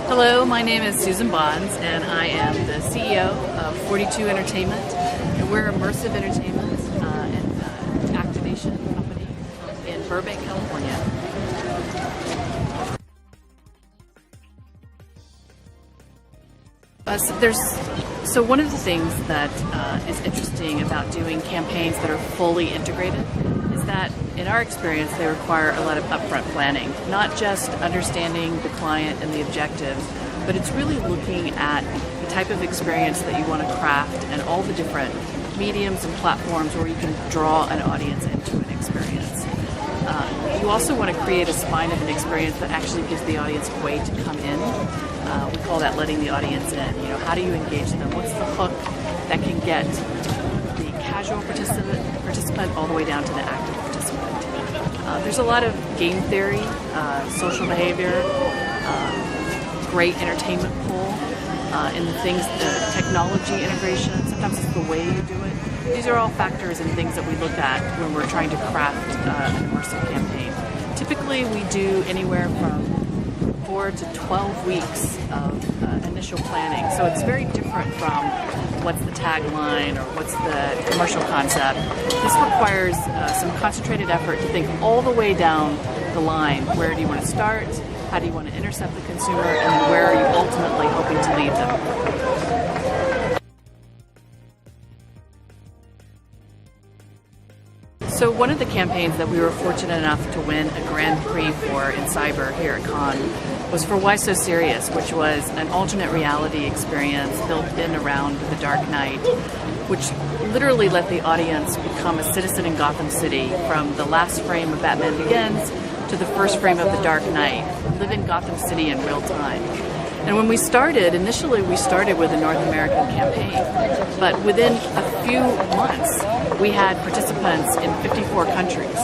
Hello, my name is Susan Bonds, and I am the CEO of 42 Entertainment. And we're immersive entertainment and activation company in Burbank, California. So one of the things that is interesting about doing campaigns that are fully integrated is that, in our experience, they require a lot of upfront planning, not just understanding the client and the objectives, but it's really looking at the type of experience that you want to craft and all the different mediums and platforms where you can draw an audience into an experience. You also want to create a spine of an experience that actually gives the audience a way to come in. We call that letting the audience in. How do you engage them? What's the hook that can get the casual participant all the way down to the active participant? There's a lot of game theory, social behavior, great entertainment pull in the things, the technology integration. Sometimes it's the way you do it. These are all factors and things that we look at when we're trying to craft an immersive campaign. Typically, we do anywhere from 4 to 12 weeks of initial planning. So it's very different from what's the tagline or what's the commercial concept. This requires some concentrated effort to think all the way down the line. Where do you want to start? How do you want to intercept the consumer? And then where are you ultimately hoping to lead them? So one of the campaigns that we were fortunate enough to win a Grand Prix for in Cyber here at Cannes was for Why So Serious, which was an alternate reality experience built in around the Dark Knight, which literally let the audience become a citizen in Gotham City from the last frame of Batman Begins to the first frame of the Dark Knight, live in Gotham City in real time. And when we started, initially we started with a North American campaign, but within a few months we had participants in 54 countries.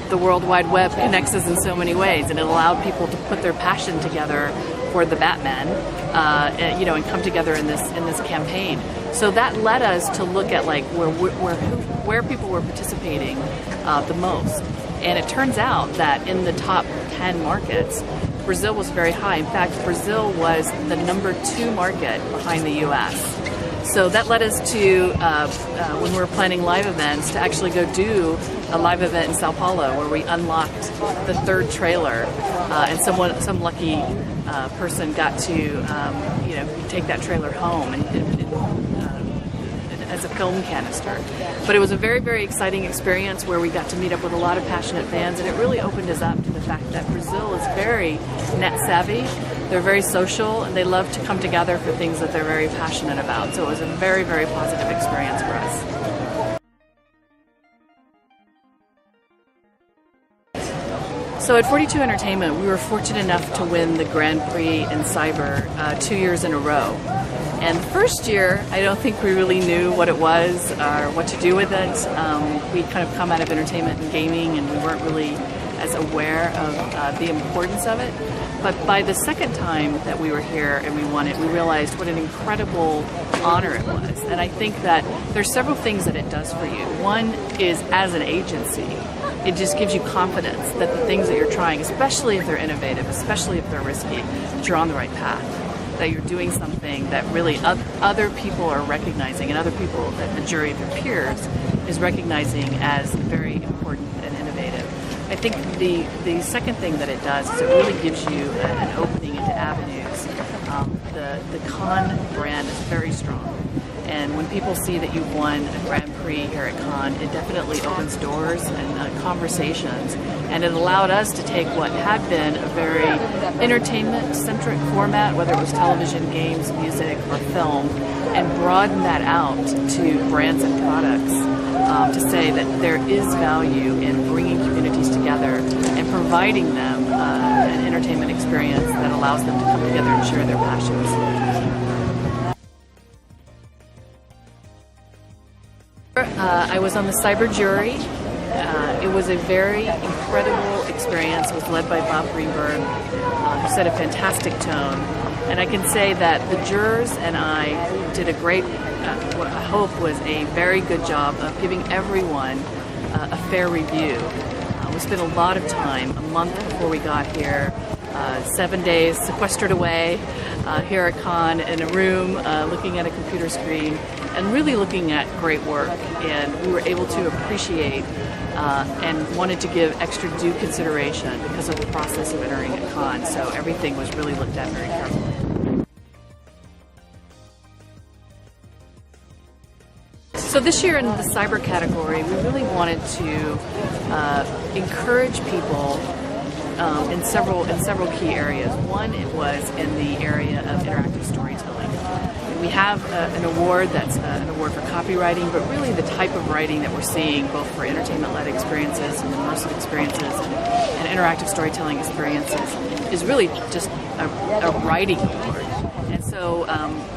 The World Wide Web connects us in so many ways, and it allowed people to put their passion together for the Batman, and come together in this campaign. So that led us to look at where people were participating the most. And it turns out that in the top 10 markets, Brazil was very high. In fact, Brazil was the number 2 market behind the U.S. So that led us to, when we were planning live events, to actually go do a live event in Sao Paulo where we unlocked the 3rd trailer, and some lucky person got to take that trailer home and as a film canister. But it was a very, very exciting experience where we got to meet up with a lot of passionate fans, and it really opened us up to the fact that Brazil is very net savvy. They're very social, and they love to come together for things that they're very passionate about. So it was a very, very positive experience for us. So at 42 Entertainment, we were fortunate enough to win the Grand Prix in Cyber 2 years in a row. And the first year, I don't think we really knew what it was or what to do with it. We'd kind of come out of entertainment and gaming, and we weren't really as aware of the importance of it. But by the second time that we were here and we won it, we realized what an incredible honor it was. And I think that there's several things that it does for you. One is, as an agency, it just gives you confidence that the things that you're trying, especially if they're innovative, especially if they're risky, that you're on the right path, that you're doing something that really other people are recognizing, and other people, that the jury of your peers is recognizing as very important and innovative. I think the second thing that it does is it really gives you an opening into avenues. The Cannes brand is very strong. And when people see that you've won a Grand Prix here at Cannes, it definitely opens doors and conversations. And it allowed us to take what had been a very entertainment-centric format, whether it was television, games, music, or film, and broaden that out to brands and products to say that there is value in bringing communities together and providing them an entertainment experience that allows them to come together and share their passions. I was on the Cyber jury. It was a very incredible experience. It was led by Bob Greenberg, who set a fantastic tone. And I can say that the jurors and I did a great, what I hope was a very good job of giving everyone a fair review. We spent a lot of time, a month before we got here, 7 days sequestered away here at Cannes in a room, looking at a computer screen and really looking at great work. And we were able to appreciate and wanted to give extra due consideration because of the process of entering at Cannes. So everything was really looked at very carefully. So this year in the cyber category, we really wanted to encourage people in several key areas. One, it was in the area of interactive storytelling. We have an award that's an award for copywriting, but really the type of writing that we're seeing, both for entertainment-led experiences and immersive experiences and interactive storytelling experiences, is really just a writing award. And so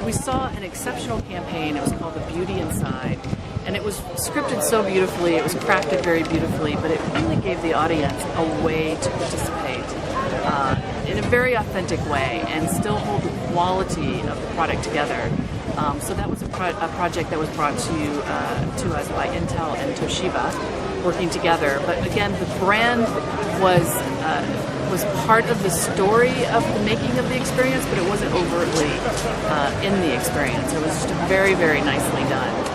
we saw an exceptional campaign. It was called The Beauty Inside. And it was scripted so beautifully, it was crafted very beautifully, but it really gave the audience a way to participate in a very authentic way and still hold the quality of the product together. So that was a project that was brought to us by Intel and Toshiba, working together. But again, the brand was part of the story of the making of the experience, but it wasn't overtly in the experience. It was just very, very nicely done.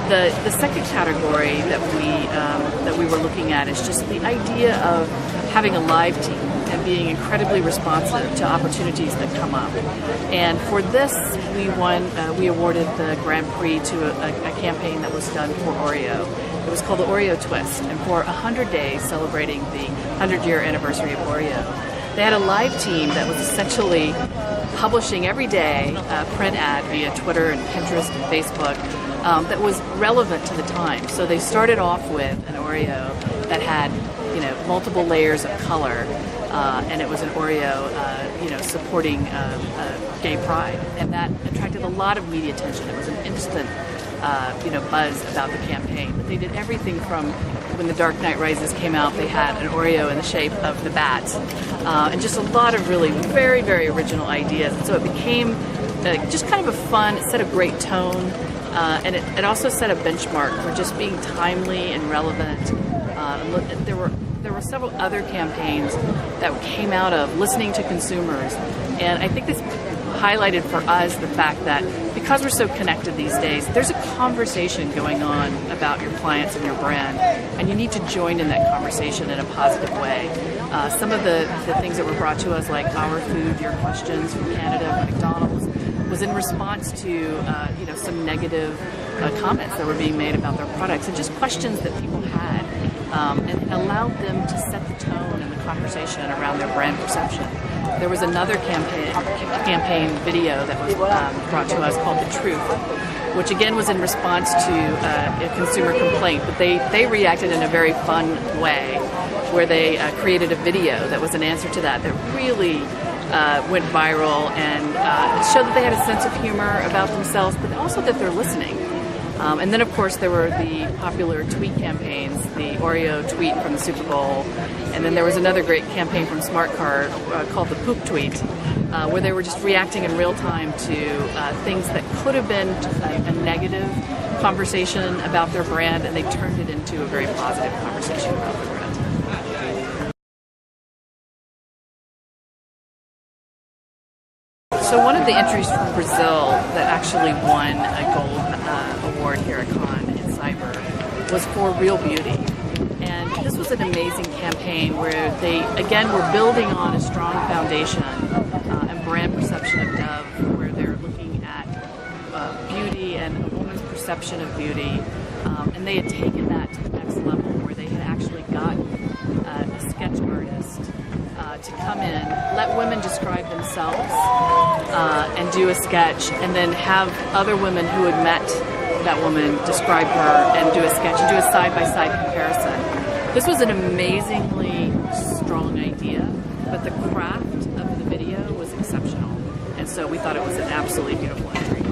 The second category that we were looking at is just the idea of having a live team and being incredibly responsive to opportunities that come up. And for this, we awarded the Grand Prix to a campaign that was done for Oreo. It was called the Oreo Twist, and for 100 days celebrating the 100-year anniversary of Oreo, they had a live team that was essentially publishing every day a print ad via Twitter and Pinterest and Facebook that was relevant to the time. So they started off with an Oreo that had, multiple layers of color, and it was an Oreo, supporting gay pride, and that attracted a lot of media attention. It was an instant, buzz about the campaign. But they did everything from when The Dark Knight Rises came out, they had an Oreo in the shape of the bat, and just a lot of really very, very original ideas. And so it became just kind of a fun, it set a great tone, and it also set a benchmark for just being timely and relevant. There were several other campaigns that came out of listening to consumers, and I think this highlighted for us the fact that because we're so connected these days, there's a conversation going on about your clients and your brand, and you need to join in that conversation in a positive way. Some of the things that were brought to us, like Our Food, Your Questions from Canada, from McDonald's, was in response to some negative comments that were being made about their products, and just questions that people had, and it allowed them to set the tone and the conversation around their brand perception. There was another campaign video that was brought to us called The Truth, which again was in response to a consumer complaint, but they reacted in a very fun way, where they created a video that was an answer to that really went viral and showed that they had a sense of humor about themselves, but also that they're listening. And then, of course, there were the popular tweet campaigns, the Oreo tweet from the Super Bowl, and then there was another great campaign from Smart Card called the Poop Tweet, where they were just reacting in real time to things that could have been a negative conversation about their brand, and they turned it into a very positive conversation about their brand. So one of the entries from Brazil that actually won a gold award here at Cannes in Cyber was for Real Beauty. And this was an amazing campaign where they, again, were building on a strong foundation and brand perception of Dove, where they're looking at beauty and a woman's perception of beauty. And they had taken that to the next level, where they had actually gotten a sketch artist to come in, let women describe themselves and do a sketch, and then have other women who had met that woman describe her and do a sketch and do a side-by-side comparison. This was an amazingly strong idea, but the craft of the video was exceptional, and so we thought it was an absolutely beautiful entry.